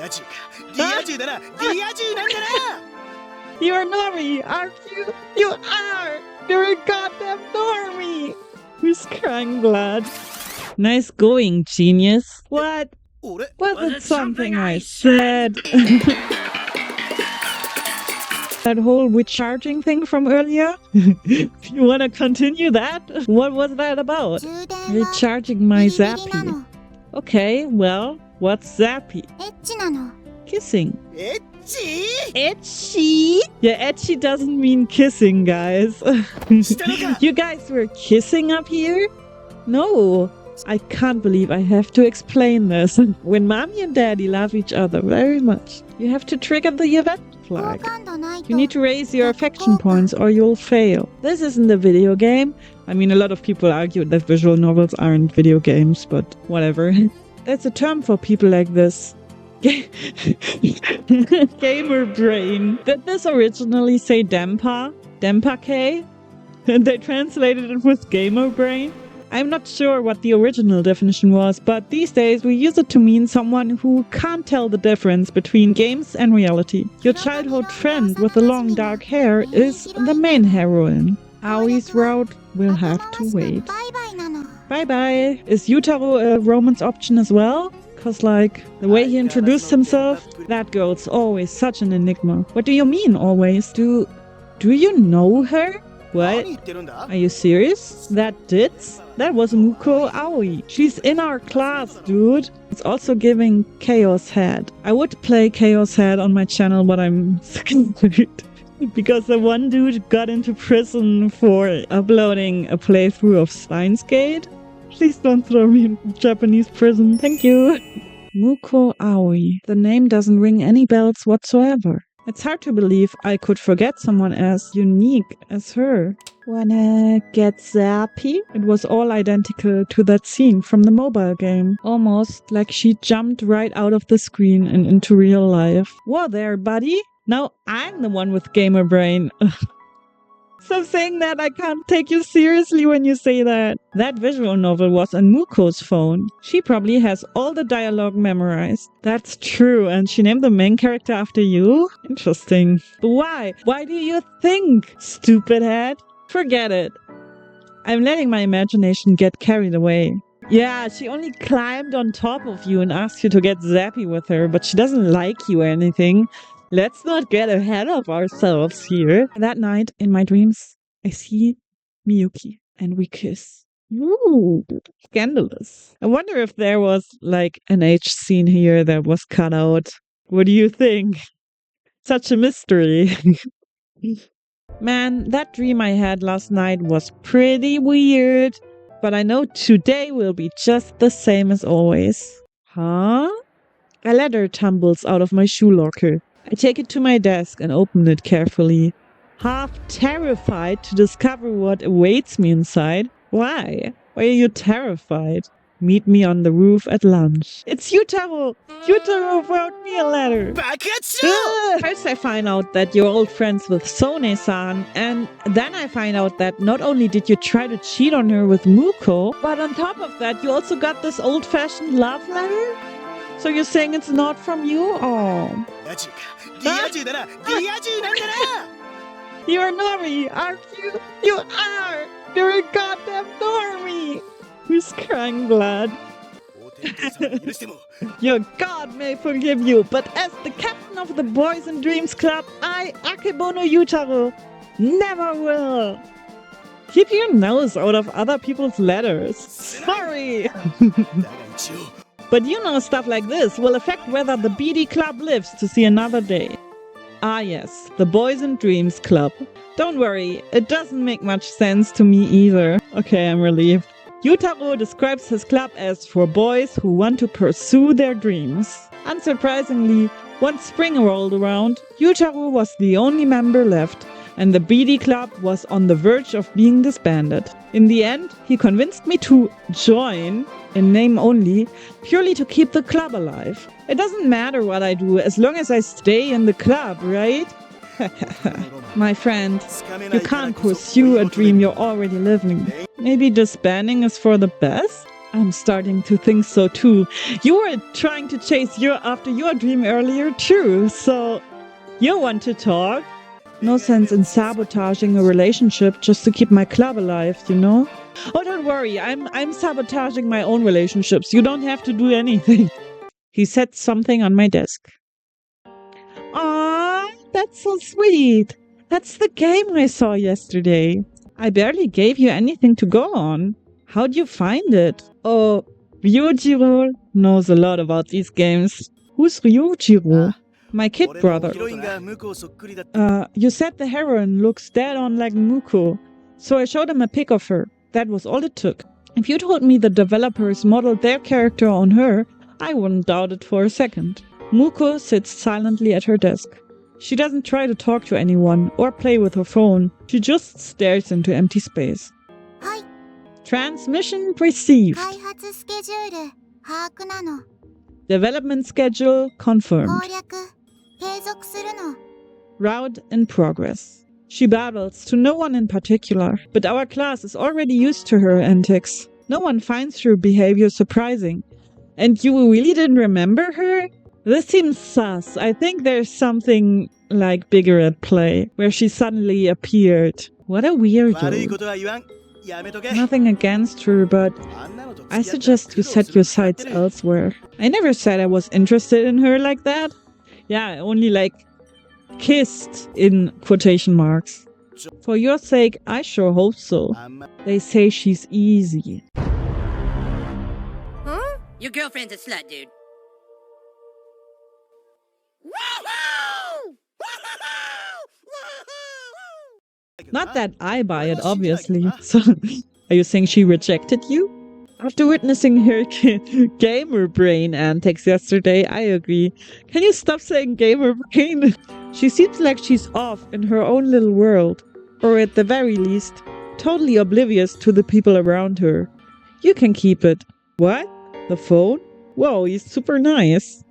You're a normie, aren't you? You are! You're a goddamn normie! Who's crying blood? Nice going, genius. What? Was it something I said? That whole recharging thing from earlier? You wanna continue that? What was that about? Recharging my zappy. Okay, well, what's zappy? Kissing. Etchy? Yeah, etchy doesn't mean kissing, guys. You guys were kissing up here? No. I can't believe I have to explain this. When mommy and daddy love each other very much, you have to trigger the event flag. You need to raise your affection points or you'll fail. This isn't a video game. I mean, a lot of people argue that visual novels aren't video games, but whatever. That's a term for people like this. Gamer brain. Did this originally say Dempa? Dempa-K? And they translated it with gamer brain? I'm not sure what the original definition was, but these days we use it to mean someone who can't tell the difference between games and reality. Your childhood friend with the long dark hair is the main heroine. Aoi's route will have to wait. Bye-bye. Is Yutaro a romance option as well? Cause like, the way he introduced himself, that girl's always such an enigma. What do you mean, always? Do you know her? What? Are you serious? That Ditz? That was Muko Aoi. She's in our class, dude. It's also giving Chaos Head. I would play Chaos Head on my channel, but I'm scared. Because the one dude got into prison for uploading a playthrough of Steins Gate. Please don't throw me in Japanese prison. Thank you. Muko Aoi. The name doesn't ring any bells whatsoever. It's hard to believe I could forget someone as unique as her. Wanna get zappy? It was all identical to that scene from the mobile game. Almost like she jumped right out of the screen and into real life. Whoa there, buddy. Now I'm the one with gamer brain. Stop saying that. I can't take you seriously when you say that. That visual novel was on Muko's phone. She probably has all the dialogue memorized. That's true, and she named the main character after you? Interesting. But why? Why do you think, stupid head? Forget it. I'm letting my imagination get carried away. Yeah, she only climbed on top of you and asked you to get zappy with her, but she doesn't like you or anything. Let's not get ahead of ourselves here. That night, in my dreams, I see Miyuki and we kiss. Ooh, scandalous. I wonder if there was like an H scene here that was cut out. What do you think? Such a mystery. Man, that dream I had last night was pretty weird. But I know today will be just the same as always. Huh? A letter tumbles out of my shoe locker. I take it to my desk and open it carefully, half terrified to discover what awaits me inside. Why? Why are you terrified? Meet me on the roof at lunch. It's Yutaro! Yutaro wrote me a letter! First I find out that you're old friends with Sone-san, and then I find out that not only did you try to cheat on her with Muko, but on top of that you also got this old-fashioned love letter? So you're saying it's not from you? Oh. You're a normie, aren't you? You are! You're a goddamn normie! Who's crying blood? Your god may forgive you, but as the captain of the Boys and Dreams Club, I, Akebono Yutaro, never will. Keep your nose out of other people's letters. Sorry! But you know stuff like this will affect whether the BD Club lives to see another day. Ah yes, the Boys and Dreams Club. Don't worry, it doesn't make much sense to me either. Okay, I'm relieved. Yutaro describes his club as for boys who want to pursue their dreams. Unsurprisingly, once spring rolled around, Yutaro was the only member left, and the BD Club was on the verge of being disbanded. In the end, he convinced me to join, in name only, purely to keep the club alive. It doesn't matter what I do as long as I stay in the club, right? My friend, you can't pursue a dream you're already living. Maybe disbanding is for the best? I'm starting to think so too. You were trying to chase after your dream earlier too, so you want to talk? No sense in sabotaging a relationship just to keep my club alive, you know? Oh, don't worry, I'm sabotaging my own relationships. You don't have to do anything. He set something on my desk. Aww, that's so sweet. That's the game I saw yesterday. I barely gave you anything to go on. How'd you find it? Oh, Ryujiro knows a lot about these games. Who's Ryujiro? My kid brother. You said the heroine looks dead on like Muko, so I showed him a pic of her. That was all it took. If you told me the developers modeled their character on her, I wouldn't doubt it for a second. Muko sits silently at her desk. She doesn't try to talk to anyone or play with her phone. She just stares into empty space. Hi. Transmission received. Development schedule confirmed. Route in progress. She babbles to no one in particular, but our class is already used to her antics. No one finds her behavior surprising. And you really didn't remember her? This seems sus. I think there's something like bigger at play, where she suddenly appeared. What a weirdo. Nothing against her, but I suggest you set your sights elsewhere. I never said I was interested in her like that. Yeah, I only kissed in quotation marks. For your sake, I sure hope so. They say she's easy. Huh? Your girlfriend's a slut, dude. Not that I buy it, obviously. So, are you saying she rejected you? After witnessing her gamer brain antics yesterday, I agree. Can you stop saying gamer brain? She seems like she's off in her own little world. Or at the very least, totally oblivious to the people around her. You can keep it. What? The phone? Whoa, he's super nice.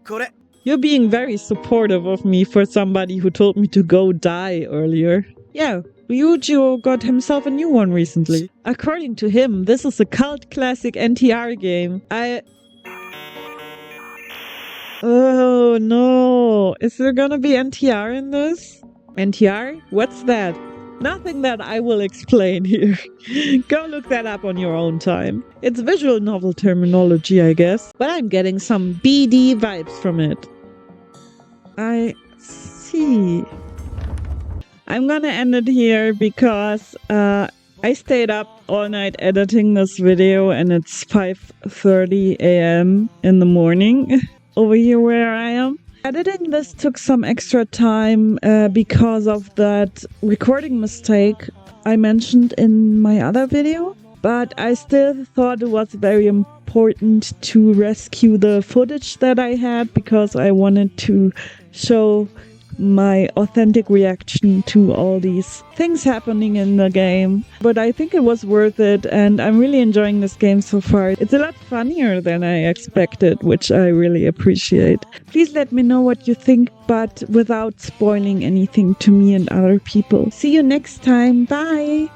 You're being very supportive of me for somebody who told me to go die earlier. Yeah, Ryujiro got himself a new one recently. According to him, this is a cult classic NTR game. Oh no, is there gonna be NTR in this? NTR? What's that? Nothing that I will explain here. Go look that up on your own time. It's visual novel terminology, I guess, but I'm getting some BD vibes from it. I see. I'm gonna end it here because I stayed up all night editing this video and it's 5:30 a.m. in the morning over here where I am. Editing this took some extra time because of that recording mistake I mentioned in my other video. But I still thought it was very important to rescue the footage that I had because I wanted to show my authentic reaction to all these things happening in the game. But I think it was worth it and I'm really enjoying this game so far. It's a lot funnier than I expected, which I really appreciate. Please let me know what you think, but without spoiling anything to me and other people. See you next time. Bye!